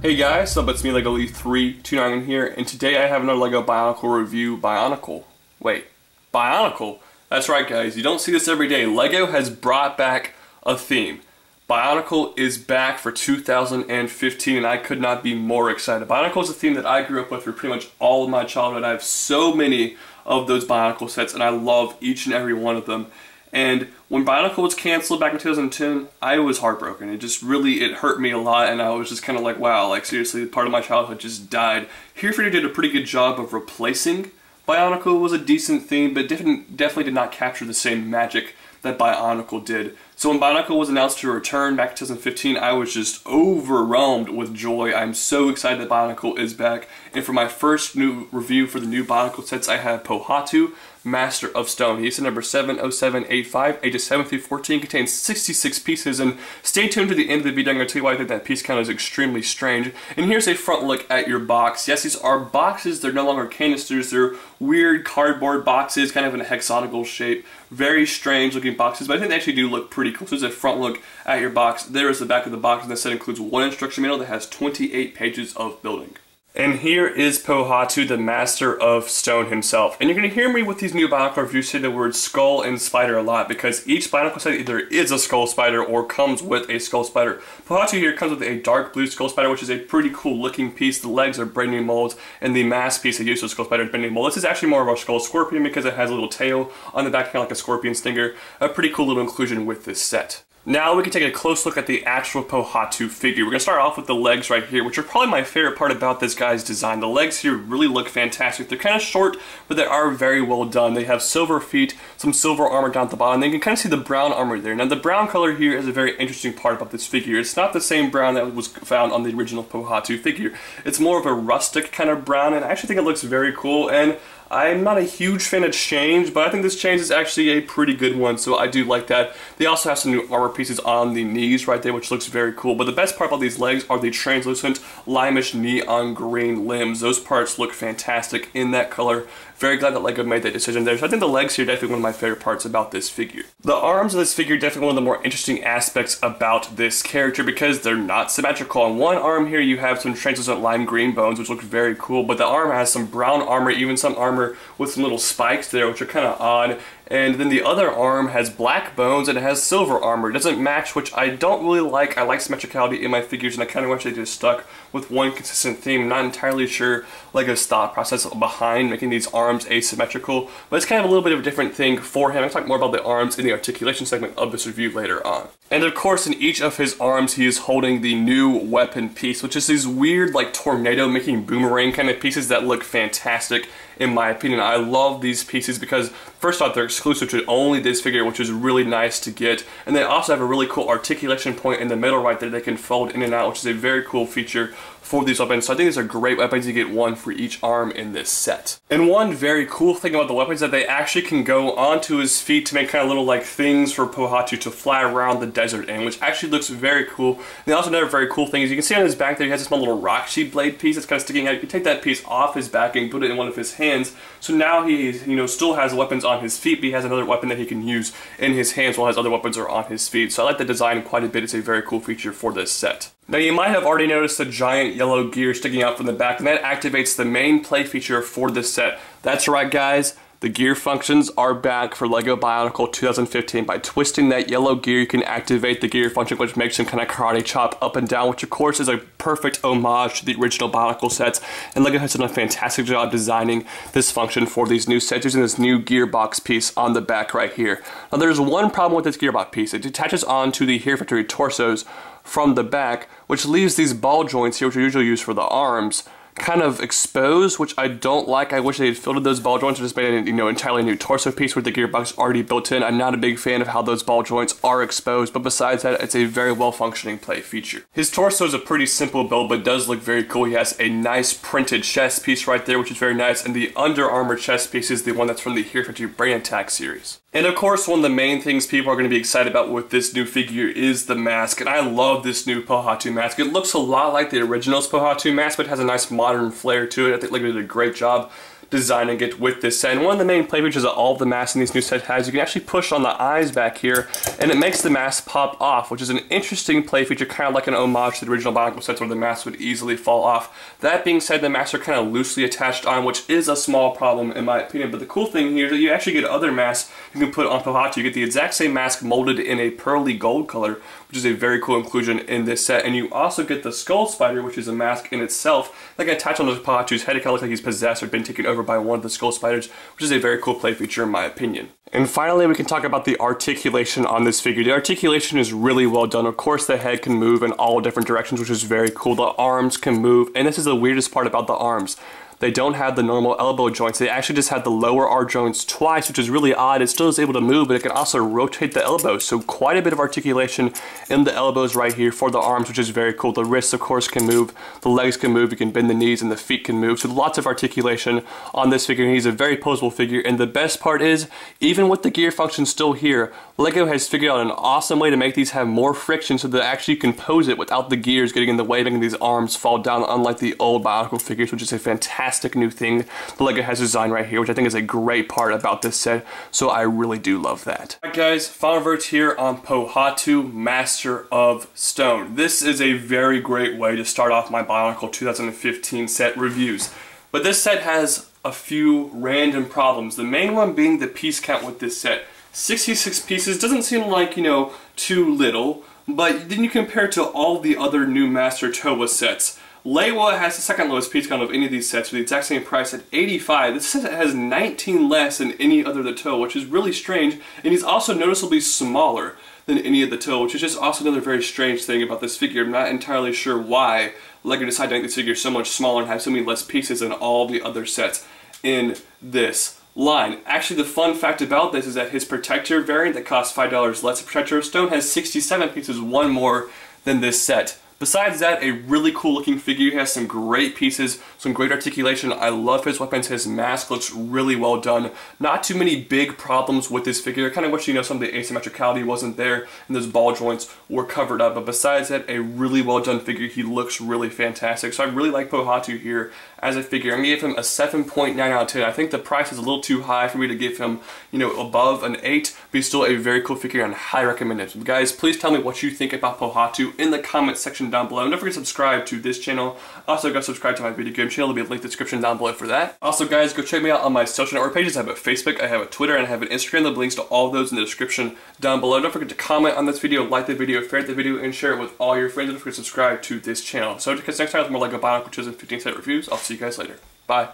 Hey guys, so it's me LEGO Lee329 here, and today I have another LEGO Bionicle review. Bionicle. Wait, Bionicle? That's right guys, you don't see this every day. LEGO has brought back a theme. Bionicle is back for 2015 and I could not be more excited. Bionicle is a theme that I grew up with for pretty much all of my childhood. I have so many of those Bionicle sets and I love each and every one of them. And when Bionicle was canceled back in 2010, I was heartbroken. It hurt me a lot, and I was just kind of like, wow, like seriously, part of my childhood just died. Here for You did a pretty good job of replacing Bionicle. It was a decent theme, but definitely did not capture the same magic that Bionicle did. So when Bionicle was announced to return back in 2015, I was just overwhelmed with joy. I'm so excited that Bionicle is back. And for my first new review for the new Bionicle sets, I have Pohatu, Master of Stone. He's number 70785, ages 7 through 14, contains 66 pieces, and stay tuned to the end of the video. I'm going to tell you why I think that piece count is extremely strange. And here's a front look at your box. Yes, these are boxes. They're no longer canisters. They're weird cardboard boxes, kind of in a hexagonal shape. Very strange looking boxes, but I think they actually do look pretty cool. So there's a front look at your box. There is the back of the box, and this set includes one instruction manual that has 28 pages of building. And here is Pohatu, the Master of Stone himself. And you're going to hear me with these new Bionicle reviews say the word skull and spider a lot, because each Bionicle set either is a skull spider or comes with a skull spider. Pohatu here comes with a dark blue skull spider, which is a pretty cool looking piece. The legs are brand new molds, and the mask piece they used for the skull spider is brand new mold. This is actually more of a skull scorpion because it has a little tail on the back, kind of like a scorpion stinger. A pretty cool little inclusion with this set. Now we can take a close look at the actual Pohatu figure. We're going to start off with the legs right here, which are probably my favorite part about this guy's design. The legs here really look fantastic. They're kind of short, but they are very well done. They have silver feet, some silver armor down at the bottom. Then you can kind of see the brown armor there. Now the brown color here is a very interesting part about this figure. It's not the same brown that was found on the original Pohatu figure. It's more of a rustic kind of brown, and I actually think it looks very cool. And I'm not a huge fan of change, but I think this change is actually a pretty good one, so I do like that. They also have some new armor pieces on the knees right there, which looks very cool. But the best part about these legs are the translucent, limeish neon green limbs. Those parts look fantastic in that color. Very glad that LEGO made that decision there. So I think the legs here are definitely one of my favorite parts about this figure. The arms of this figure are definitely one of the more interesting aspects about this character because they're not symmetrical. On one arm here you have some translucent lime green bones, which look very cool, but the arm has some brown armor, even some armor with some little spikes there, which are kind of odd. And then the other arm has black bones and it has silver armor. It doesn't match, which I don't really like. I like symmetricality in my figures, and I kind of wish they just stuck with one consistent theme. I'm not entirely sure LEGO's thought process behind making these arms asymmetrical, but it's kind of a little bit of a different thing for him. I'll talk more about the arms in the articulation segment of this review later on. And of course, in each of his arms, he is holding the new weapon piece, which is these weird, like, tornado-making boomerang kind of pieces that look fantastic. In my opinion, I love these pieces because, first off, they're exclusive to only this figure, which is really nice to get. And they also have a really cool articulation point in the middle right there they can fold in and out, which is a very cool feature for these weapons. So I think these are great weapons. You get one for each arm in this set. And one very cool thing about the weapons is that they actually can go onto his feet to make kind of little like things for Pohatu to fly around the desert in, which actually looks very cool. And also another very cool thing is you can see on his back there he has this small little rock sheet blade piece that's kind of sticking out. You can take that piece off his back and put it in one of his hands. So now he still has weapons on his feet, but he has another weapon that he can use in his hands while his other weapons are on his feet. So I like the design quite a bit. It's a very cool feature for this set. Now you might have already noticed the giant yellow gear sticking out from the back, and that activates the main play feature for this set. That's right guys, the gear functions are back for LEGO Bionicle 2015. By twisting that yellow gear you can activate the gear function, which makes him kind of karate chop up and down, which of course is a perfect homage to the original Bionicle sets, and LEGO has done a fantastic job designing this function for these new sets using this new gearbox piece on the back right here. Now there's one problem with this gearbox piece. It detaches onto the Hero Factory torsos from the back, which leaves these ball joints here, which are usually used for the arms, kind of exposed, which I don't like. I wish they had filled those ball joints or just made an entirely new torso piece with the gearbox already built in. I'm not a big fan of how those ball joints are exposed, but besides that, it's a very well functioning play feature. His torso is a pretty simple build, but does look very cool. He has a nice printed chest piece right there, which is very nice, and the Under Armour chest piece is the one that's from the Hero Factory Brain Attack series. And of course, one of the main things people are going to be excited about with this new figure is the mask, and I love this new Pohatu mask. It looks a lot like the original's Pohatu mask, but has a nice modern flair to it. I think LEGO did a great job designing it with this set. And one of the main play features that all of the masks in these new sets has, you can actually push on the eyes back here, and it makes the mask pop off, which is an interesting play feature, kind of like an homage to the original Bionicle sets where the mask would easily fall off. That being said, the masks are kind of loosely attached on, which is a small problem in my opinion, but the cool thing here is that you actually get other masks you can put on Pohatu. You get the exact same mask molded in a pearly gold color, which is a very cool inclusion in this set, and you also get the skull spider, which is a mask in itself that can attach onto Pohatu's head. It kind of looks like he's possessed or been taken over by one of the skull spiders, which is a very cool play feature in my opinion. And finally, we can talk about the articulation on this figure. The articulation is really well done. Of course, the head can move in all different directions, which is very cool. The arms can move, and this is the weirdest part about the arms. They don't have the normal elbow joints. They actually just have the lower arm joints twice, which is really odd. It still is able to move, but it can also rotate the elbows. So quite a bit of articulation in the elbows right here for the arms, which is very cool. The wrists, of course, can move. The legs can move. You can bend the knees, and the feet can move. So lots of articulation on this figure. He's a very posable figure. And the best part is, even with the gear function still here, LEGO has figured out an awesome way to make these have more friction so that actually you can pose it without the gears getting in the way, making these arms fall down, unlike the old Bionicle figures, which is a fantastic new thing the LEGO has designed right here, which I think is a great part about this set, so I really do love that. Alright guys, final verdict here on Pohatu, Master of Stone. This is a very great way to start off my Bionicle 2015 set reviews, but this set has a few random problems, the main one being the piece count with this set. 66 pieces doesn't seem like, you know, too little, but then you compare it to all the other new Master Towa sets. Leiwa has the second lowest piece count of any of these sets for the exact same price at 85. This set has 19 less than any other of the Towa, which is really strange, and he's also noticeably smaller than any of the Towa, which is just also another very strange thing about this figure. I'm not entirely sure why LEGO decided to make this figure so much smaller and have so many less pieces than all the other sets in this line. Actually, the fun fact about this is that his Protector variant that costs $5 less, Protector of Stone, has 67 pieces, one more than this set. Besides that, a really cool looking figure. He has some great pieces, some great articulation. I love his weapons. His mask looks really well done. Not too many big problems with this figure. I kind of wish, you know, some of the asymmetricality wasn't there and those ball joints were covered up. But besides that, a really well done figure. He looks really fantastic. So I really like Pohatu here as a figure. I'm going to give him a 7.9 out of 10. I think the price is a little too high for me to give him, you know, above an 8, but he's still a very cool figure and highly recommend it. So guys, please tell me what you think about Pohatu in the comment section down below. And don't forget to subscribe to this channel. Also, go subscribe to my video game channel. There'll be a link in the description down below for that. Also, guys, go check me out on my social network pages. I have a Facebook, I have a Twitter, and I have an Instagram. There'll be links to all of those in the description down below. Don't forget to comment on this video, like the video, favorite the video, and share it with all your friends. And don't forget to subscribe to this channel. So, to catch next time with more LEGO Bionicle 2015 set reviews, I'll see you guys later. Bye.